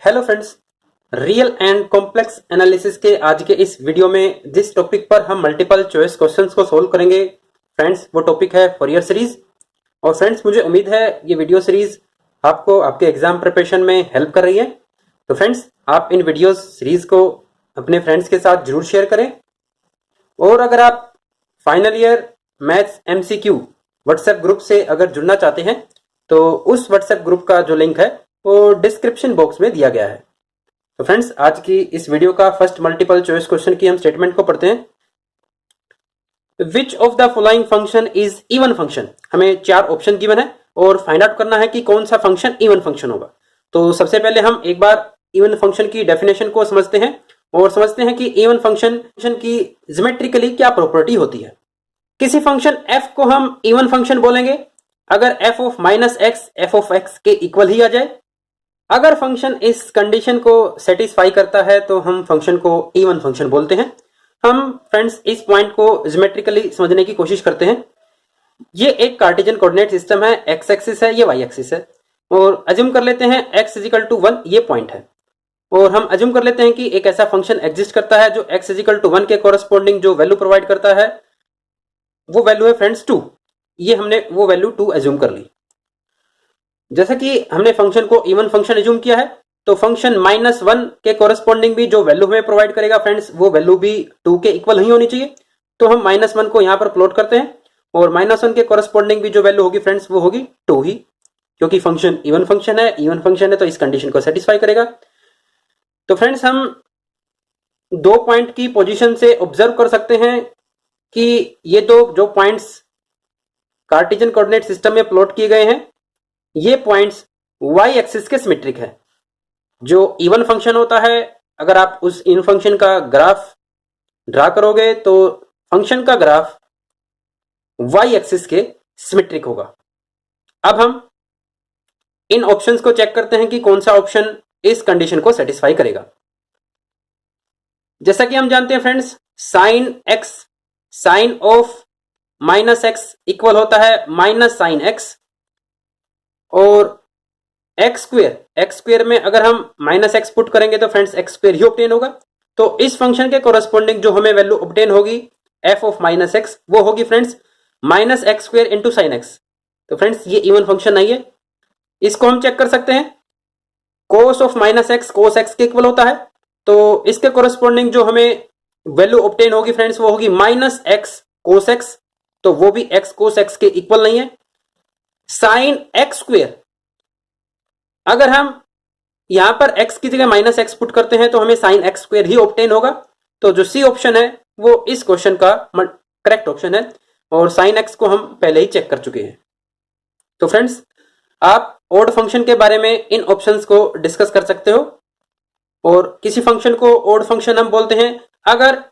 Hello friends, real and complex analysis के आज के इस वीडियो में जिस टॉपिक पर हम मल्टीपल चॉइस क्वेश्चंस को सोल्व करेंगे फ्रेंड्स, वो टॉपिक है फोरियर सीरीज। और फ्रेंड्स, मुझे उम्मीद है ये वीडियो सीरीज आपको आपके एग्जाम प्रिपरेशन में हेल्प कर रही है। तो फ्रेंड्स, आप इन वीडियो सीरीज को अपने फ्रेंड्स के साथ जरूर शेयर करें। और अगर आप final year maths MCQ WhatsApp group से अगर जुड़ना चाहते हैं तो उस व्हाट्सएप ग्रुप का जो लिंक है वो डिस्क्रिप्शन बॉक्स में दिया गया है। तो फ्रेंड्स, आज की इस वीडियो का फर्स्ट मल्टीपल चॉइस क्वेश्चन की हम स्टेटमेंट को पढ़ते हैं। Which of the following function is even function. हमें चार ऑप्शन गिवन है और फाइंड आउट करना है कि कौन सा फंक्शन इवन फंक्शन होगा। तो सबसे पहले हम एक बार इवन फंक्शन की डेफिनेशन को समझते हैं और समझते हैं कि इवन फंक्शन की ज्योमेट्रिकली क्या प्रॉपर्टी होती है। किसी फंक्शन f को हम इवन फंक्शन बोलेंगे अगर f of minus x F of x के इक्वल ही आ जाए। अगर फंक्शन इस कंडीशन को सेटिस्फाई करता है तो हम फंक्शन को इवन फंक्शन बोलते हैं। हम फ्रेंड्स इस पॉइंट को ज्योमेट्रिकली समझने की कोशिश करते हैं। ये एक कार्टेशियन कोऑर्डिनेट सिस्टम है, एक्स एक्सिस है, ये वाई एक्सिस है। और अज्यूम कर लेते हैं x इजिकल टू 1 ये पॉइंट है। और हम अज्यूम कर लेते हैं कि एक ऐसा फंक्शन एग्जिस्ट करता है जो x इजिकल टू 1 के कोरस्पॉन्डिंग जो वैल्यू प्रोवाइड करता है वो वैल्यू है फ्रेंड्स 2। ये हमने वो वैल्यू 2 अज्यूम कर ली। जैसा कि हमने फंक्शन को इवन फंक्शन अज्यूम किया है तो फंक्शन -1 के कोरस्पॉन्डिंग भी जो वैल्यू हमें प्रोवाइड करेगा फ्रेंड्स वो वैल्यू भी 2 के इक्वल नहीं होनी चाहिए। तो हम -1 को यहां पर प्लॉट करते हैं और -1 के कोरस्पॉन्डिंग भी जो वैल्यू होगी फ्रेंड्स वो होगी 2 ही, क्योंकि फंक्शन इवन फंक्शन है तो इस कंडीशन को सेटिस्फाई करेगा। तो फ्रेंड्स, हम 2 पॉइंट की पोजीशन से ऑब्जर्व कर सकते हैं कि ये जो पॉइंट्स कार्टेशियन कोऑर्डिनेट सिस्टम में प्लॉट किए गए हैं ये पॉइंट्स वाई एक्सिस के सिमेट्रिक है। जो इवन फंक्शन होता है अगर आप उस इन फंक्शन का ग्राफ ड्रा करोगे तो फंक्शन का ग्राफ वाई एक्सिस के सिमेट्रिक होगा। अब हम इन ऑप्शंस को चेक करते हैं कि कौन सा ऑप्शन इस कंडीशन को सेटिस्फाई करेगा। जैसा कि हम जानते हैं friends, sine of minus x equal होता है माइनस साइन एक्स। और एक्स स्क्वेयर में अगर हम माइनस एक्स पुट करेंगे तो फ्रेंड्स एक्स स्क्वेयर ही ऑब्टेन होगा। तो इस फंक्शन के कोरस्पॉन्डिंग जो हमें वैल्यू ऑब्टेन होगी एफ ऑफ माइनस एक्स वो होगी friends minus x square into sine x. तो फ्रेंड्स ये इवन फंक्शन नहीं है। इसको हम चेक कर सकते हैं, cos of minus x cos x के इक्वल होता है। तो इसके कोरस्पॉन्डिंग जो हमें वैल्यू ऑब्टेन होगी फ्रेंड्स वो होगी माइनस एक्स कोस एक्स, तो वो भी एक्स कोस एक्स के इक्वल नहीं है। साइन एक्स स्क्वेयर, अगर हम यहां पर x की जगह माइनस एक्स पुट करते हैं तो हमें साइन एक्स स्क्वेयर ही ऑब्टेन होगा। तो जो सी ऑप्शन है वो इस क्वेश्चन का करेक्ट ऑप्शन है और साइन एक्स को हम पहले ही चेक कर चुके हैं। तो फ्रेंड्स, आप ऑड फंक्शन के बारे में इन ऑप्शंस को डिस्कस कर सकते हो। और किसी फंक्शन को ऑड फंक्शन हम बोलते हैं अगर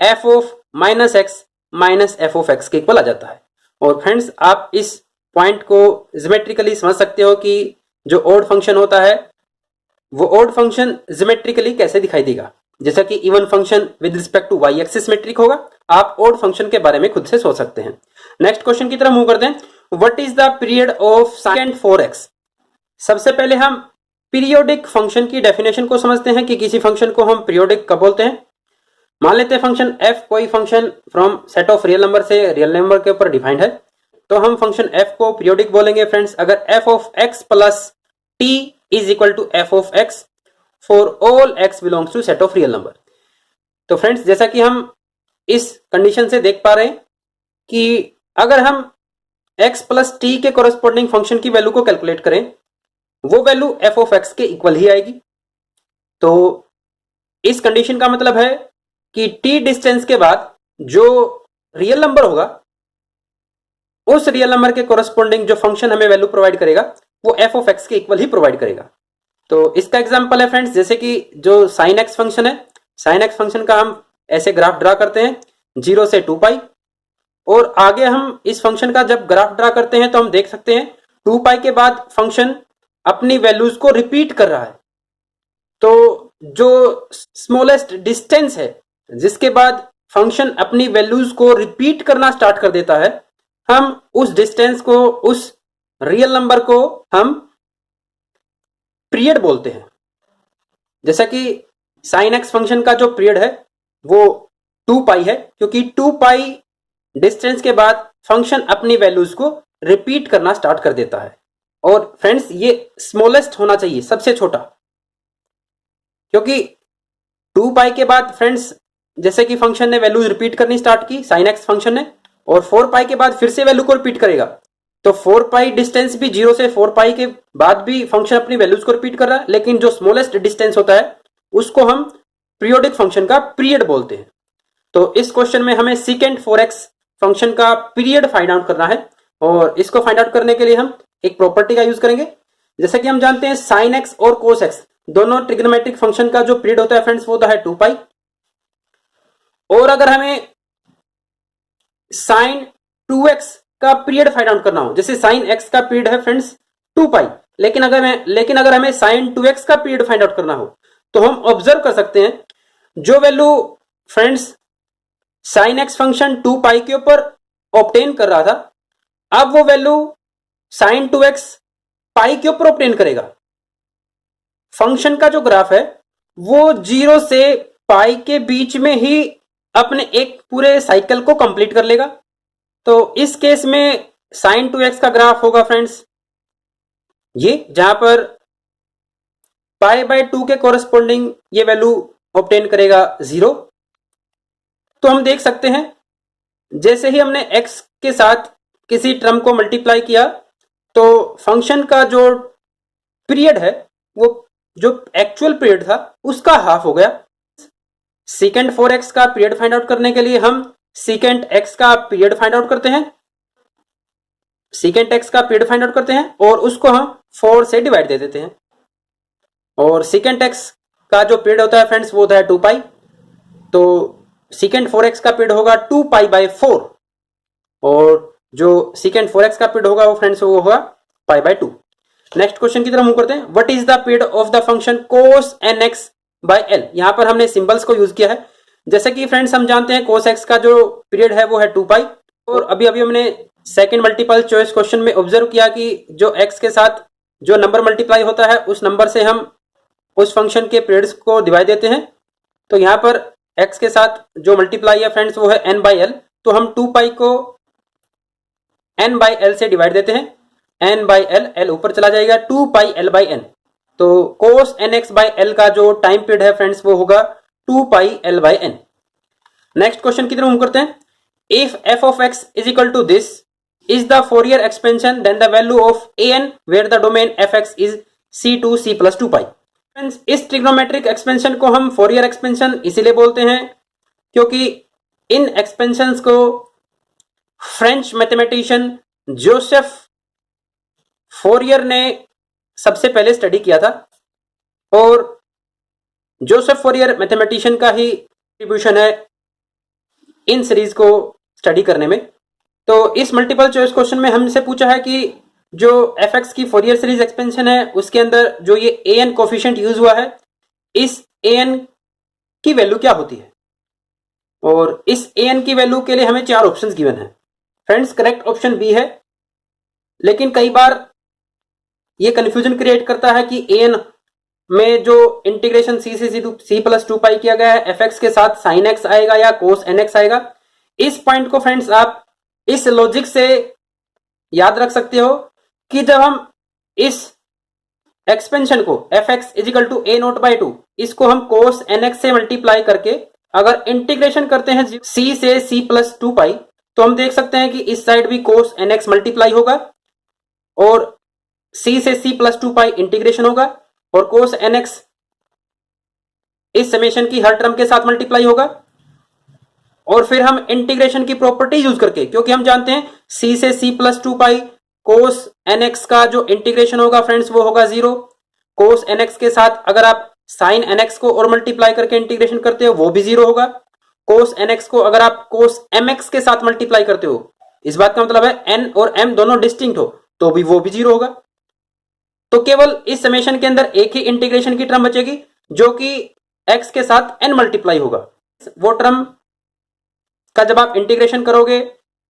F of minus x minus F of x के इक्वल आ जाता है। और फ्रेंड्स, आप इस पॉइंट को ज्योमेट्रिकली समझ सकते हो कि जो ऑड फंक्शन होता है वो ऑड फंक्शन ज्योमेट्रिकली कैसे दिखाई देगा। जैसा कि even function with respect to y axis symmetric होगा, आप ऑड फंक्शन के बारे में खुद से सोच सकते हैं। नेक्स्ट क्वेश्चन की तरफ मूव करते हैं। What is the period of second 4x। सबसे पहले हम पीरियोडिक फंक्शन की डेफिनेशन को समझते हैं कि किसी फंक्शन को हम पीरियोडिक कब बोलते हैं। मान लेते हैं फंक्शन f कोई function from set of real number से रियल नंबर के ऊपर डिफाइंड है, तो हम फंक्शन f को पीरियोडिक बोलेंगे फ्रेंड्स अगर f of x plus t is equal to f of x for all x belongs to set of real number. तो फ्रेंड्स, जैसा कि हम इस कंडीशन से देख पा रहे हैं कि अगर हम x प्लस टी के कोरस्पॉन्डिंग फंक्शन की वैल्यू को कैलकुलेट करें वो वैल्यू f ऑफ x के इक्वल ही आएगी। तो इस कंडीशन का मतलब है कि t डिस्टेंस के बाद जो रियल नंबर होगा उस रियल नंबर के कोरस्पॉन्डिंग जो फंक्शन हमें वैल्यू प्रोवाइड करेगा वो f ऑफ x के इक्वल ही प्रोवाइड करेगा। तो इसका एग्जांपल है फ्रेंड्स, जैसे कि जो साइन एक्स फंक्शन है, साइन एक्स फंक्शन का हम ऐसे ग्राफ ड्रा करते हैं 0 से 2 पाई। और आगे हम इस फंक्शन का जब ग्राफ ड्रा करते हैं तो हम देख सकते हैं 2 पाई के बाद फंक्शन अपनी वैल्यूज को रिपीट कर रहा है। तो जो स्मॉलेस्ट डिस्टेंस है जिसके बाद फंक्शन अपनी वैल्यूज को रिपीट करना स्टार्ट कर देता है, हम उस डिस्टेंस को, उस रियल नंबर को हम पीरियड बोलते हैं। जैसा कि साइन एक्स फंक्शन का जो पीरियड है वो 2 पाई है, क्योंकि 2 पाई डिस्टेंस के बाद फंक्शन अपनी वैल्यूज को रिपीट करना स्टार्ट कर देता है। और फ्रेंड्स ये स्मॉलेस्ट होना चाहिए, सबसे छोटा, क्योंकि 2 पाई के बाद फ्रेंड्स जैसे कि फंक्शन ने वैल्यूज रिपीट करनी स्टार्ट की साइन एक्स फंक्शन ने, और 4 पाई के बाद फिर से वैल्यू को रिपीट करेगा, तो 4 पाई डिस्टेंस भी 0 से 4 पाई के बाद भी फंक्शन अपनी वैल्यूज को रिपीट कर रहा है, लेकिन जो स्मॉलेस्ट डिस्टेंस होता है उसको हम पीरियोडिक फंक्शन का पीरियड बोलते हैं। तो इस क्वेश्चन में हमें सीकेंट 4x फंक्शन का पीरियड फाइंड आउट करना है, और इसको फाइंड आउट करने के लिए हम एक प्रॉपर्टी का यूज करेंगे। जैसा कि हम जानते हैं साइन एक्स और कोस एक्स दोनों ट्रिग्नोमेट्रिक फंक्शन का जो पीरियड होता है फ्रेंड्स वो होता है 2 पाई, और अगर हमें साइन 2x का पीरियड फाइंड आउट करना हो, जैसे साइन x का पीरियड है फ्रेंड्स 2 पाई, लेकिन अगर हमें साइन 2x का पीरियड फाइंड आउट करना हो तो हम ऑब्जर्व कर सकते हैं जो value friends sine x function 2 पाई के ऊपर ऑब्टेन कर रहा था, अब वो वैल्यू साइन 2x पाई के ऊपर ऑब्टेन करेगा। फंक्शन का जो ग्राफ है वो 0 से पाई के बीच में ही अपने एक पूरे साइकिल को कंप्लीट कर लेगा। तो इस केस में साइन 2x का ग्राफ होगा फ्रेंड्स ये, जहां पर पाई बाय 2 के कोरस्पोंडिंग ये वैल्यू ऑब्टेन करेगा 0। तो हम देख सकते हैं जैसे ही हमने x के साथ किसी टर्म को मल्टीप्लाई किया तो फंक्शन का जो पीरियड है वो जो एक्चुअल पीरियड था उसका हाफ हो गया। सीकेंट 4x का पीरियड फाइंड आउट करने के लिए हम सीकेंट x का पीरियड फाइंड आउट करते हैं, सीकेंट x का पीरियड फाइंड आउट करते हैं और उसको हम 4 से डिवाइड दे देते हैं, और सीकेंट x का जो पीरियड होता है फ्रेंड्स वो होता है 2 पाई, तो सीकेंट 4x का पीरियड होगा 2 पाई बाय 4, और जो सीकेंट 4x का पीरियड होगा वो फ्रेंड्स वो होगा पाई बाय 2। नेक्स्ट क्वेश्चन की तरफ मूव करते हैं। What is the period of the function cos nx by l। यहां पर हमने सिंबल्स को यूज किया है। जैसे कि फ्रेंड्स हम जानते हैं cos x का जो पीरियड है वो है 2 पाई, और अभी हमने सेकंड मल्टीपल चॉइस क्वेश्चन में ऑब्जर्व किया कि जो x के साथ जो नंबर मल्टीप्लाई होता है उस नंबर से हम उस फंक्शन के पीरियड्स को डिवाइड देते हैं। तो यहां पर x के साथ जो मल्टीप्लाई है फ्रेंड्स वो है n बाई l, तो हम 2 पाई को n बाई l से डिवाइड देते हैं, n बाई l, l ऊपर चला जाएगा 2 पाई l बाई n, तो cos nx बाई l का जो टाइम पीरियड है फ्रेंड्स वो होगा 2 पाई l by n। Next question की तरफ मूव करते हैं। If f of x is equal to this is the Fourier expansion then the value of an where the domain fx is c to c plus 2 pi। Friends इस trigonometric expansion को हम Fourier expansion इसीलिए बोलते हैं क्योंकि इन expansions को French mathematician Joseph Fourier ने सबसे पहले स्टडी किया था, और जोसेफ फोरियर मैथमेटिशियन का ही कंट्रीब्यूशन है इन सीरीज को स्टडी करने में। तो इस मल्टीपल चॉइस क्वेश्चन में हमसे पूछा है कि जो fx की फोरियर सीरीज एक्सपेंशन है उसके अंदर जो ये an कोफिशिएंट यूज हुआ है इस an की वैल्यू क्या होती है, और इस an की वैल्यू के लिए हमें 4 ऑप्शंस गिवन है। फ्रेंड्स करेक्ट ऑप्शन बी है, लेकिन कई बार ये कंफ्यूजन क्रिएट करता है कि an में जो इंटीग्रेशन c से c प्लस 2 पाई किया गया है fx के साथ sin x आएगा या cos nx आएगा। इस पॉइंट को फ्रेंड्स आप इस लॉजिक से याद रख सकते हो कि जब हम इस एक्सपेंशन को fx is equal to a not by 2 इसको हम cos nx से मल्टीप्लाई करके अगर इंटीग्रेशन करते हैं c से c प्लस 2 पाई तो हम देख सकते हैं कि इस साइड भी cos nx मल्टीप्लाई होगा और c से c प्लस 2 पाई इंटीग्रेशन होगा और cos nx इस समेशन की हर टर्म के साथ मल्टीप्लाई होगा, और फिर हम इंटीग्रेशन की प्रॉपर्टी यूज करके, क्योंकि हम जानते हैं c से c प्लस 2 पाई cos nx का जो इंटीग्रेशन होगा फ्रेंड्स वो होगा 0। cos nx के साथ अगर आप sin nx को और मल्टीप्लाई करके इंटीग्रेशन करते हो वो भी 0 होगा। cos nx को अगर आप cos mx के साथ मल्टीप्लाई करते हो, इस बात का मतलब है n और m दोनों डिस्टिंक्ट हो, तो भी वो भी 0 होगा। तो केवल इस समेशन के अंदर एक ही इंटीग्रेशन की टर्म बचेगी जो कि x के साथ n मल्टीप्लाई होगा। वो टर्म का जब आप इंटीग्रेशन करोगे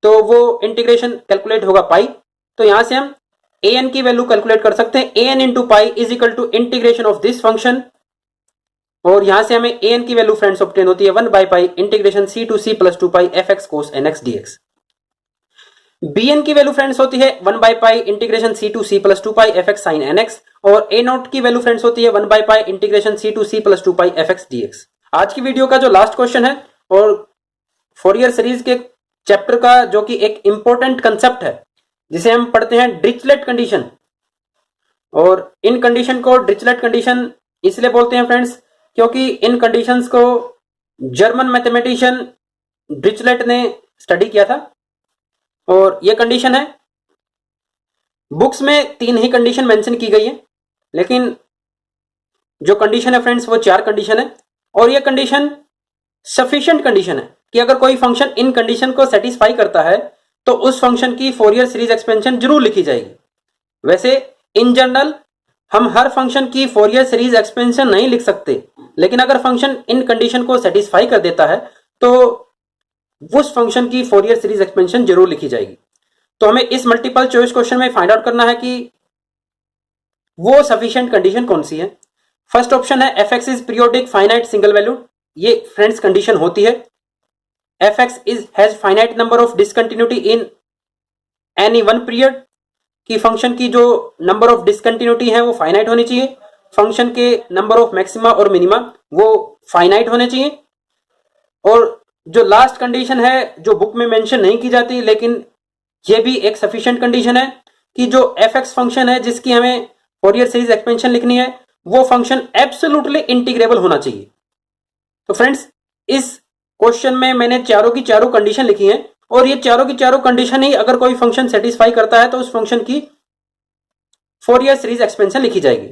तो वो इंटीग्रेशन कैलकुलेट होगा पाई, तो यहां से हम an की वैल्यू कैलकुलेट कर सकते हैं। an into pi is equal to integration of this function और यहां से हमें an की वैल्यू फ्रेंड्स ऑब्टेन होती है 1 by pi integration c to c plus 2 pi f x cos n x dx। bn की वैल्यू फ्रेंड्स होती है 1 by pi integration c to c plus 2 pi f x sine n x, और a not की वैल्यू friends होती है 1 by pi integration c to c plus 2 pi f x dx। आज की वीडियो का जो लास्ट क्वेश्चन है और फोरियर सीरीज के चैप्टर का जो कि एक इंपॉर्टेंट कंसेप्ट है जिसे हम पढ़ते हैं डिरिचलेट कंडीशन, और इन कंडीशन को डिरिचलेट कंडीशन इसलिए बोलते हैं फ्रेंड्स क्योंकि इन कंडीशंस को जर्मन मैथमेटिशियन डिरिचलेट ने स्टडी किया था। और ये कंडीशन है, बुक्स में 3 ही कंडीशन मेंशन की गई है, लेकिन जो कंडीशन है फ्रेंड्स वो 4 कंडीशन है, और ये कंडीशन सफिशिएंट कंडीशन है कि अगर कोई फंक्शन इन कंडीशन को सेटिस्फाई करता है तो उस फंक्शन की फोरियर सीरीज एक्सपेंशन जरूर लिखी जाएगी। वैसे इन जनरल हम हर फंक्शन की फोरियर सीरीज एक्सपेंशन नहीं लिख सकते, लेकिन अगर फंक्शन इन कंडीशन को सेटिस्फाई कर देता है तो उस फंक्शन की फोरियर सीरीज एक्सपेंशन जरूर लिखी जाएगी। तो हमें इस मल्टीपल चॉइस क्वेश्चन में फाइंड आउट करना है कि वो सफिशिएंट कंडीशन कौन सी है। फर्स्ट ऑप्शन है F x is periodic finite single value. ये फ्रेंड्स कंडीशन होती है F x is has finite number of discontinuity in any one period, कि फंक्शन की जो नंबर ऑफ डिसकंटिन्यूटी है वो फाइनाइट होनी चाहिए, फंक्शन के नंबर ऑफ मैक्सिमा और मिनिमा वो फाइनाइट होने चाहिए। और जो लास्ट कंडीशन है जो बुक में मेंशन नहीं की जाती लेकिन ये भी एक सफिशिएंट कंडीशन है कि जो एफ एक्स फंक्शन है जिसकी हमें फोरियर सीरीज एक्सपेंशन लिखनी है वो फंक्शन एब्सोल्युटली इंटीग्रेबल होना चाहिए। तो फ्रेंड्स इस क्वेश्चन में मैंने चारों की चारों कंडीशन लिखी है, और ये चारों की चारों कंडीशन ही अगर कोई फंक्शन सेटिस्फाई करता है तो उस फंक्शन की फोरियर सीरीज एक्सपेंशन लिखी जाएगी।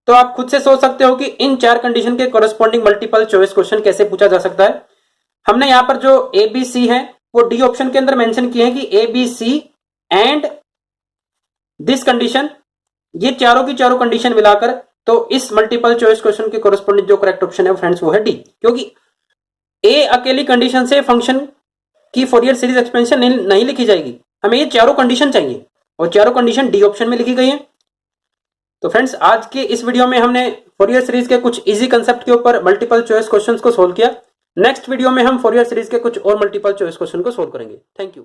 तो आप खुद से सोच सकते हो कि इन 4 कंडीशन के कोरस्पॉन्डिंग मल्टीपल चॉइस क्वेश्चन कैसे पूछा जा सकता है। हमने यहां पर जो ए बी सी है वो डी ऑप्शन के अंदर मेंशन किए हैं कि A B C and this condition, ये चारों की चारों कंडीशन मिलाकर, तो इस मल्टीपल चॉइस क्वेश्चन के कोरस्पॉन्डिंग जो करेक्ट ऑप्शन है फ्रेंड्स वो है डी, क्योंकि ए अकेली कंडीशन से फंक्शन की फोरियर सीरीज एक्सपेंशन नहीं लिखी जाएगी, हमें ये चारों कंडीशन चाहिए और चारों कंडीशन डी ऑप्शन में लिखी गई है। तो फ्रेंड्स आज के इस वीडियो में हमने फोरियर सीरीज के कुछ इजी कंसेप्ट के ऊपर मल्टीपल चॉइस क्वेश्चंस को सोल्व किया। नेक्स्ट वीडियो में हम फोरियर सीरीज के कुछ और मल्टीपल चॉइस क्वेश्चन को सोल्व करेंगे। Thank you.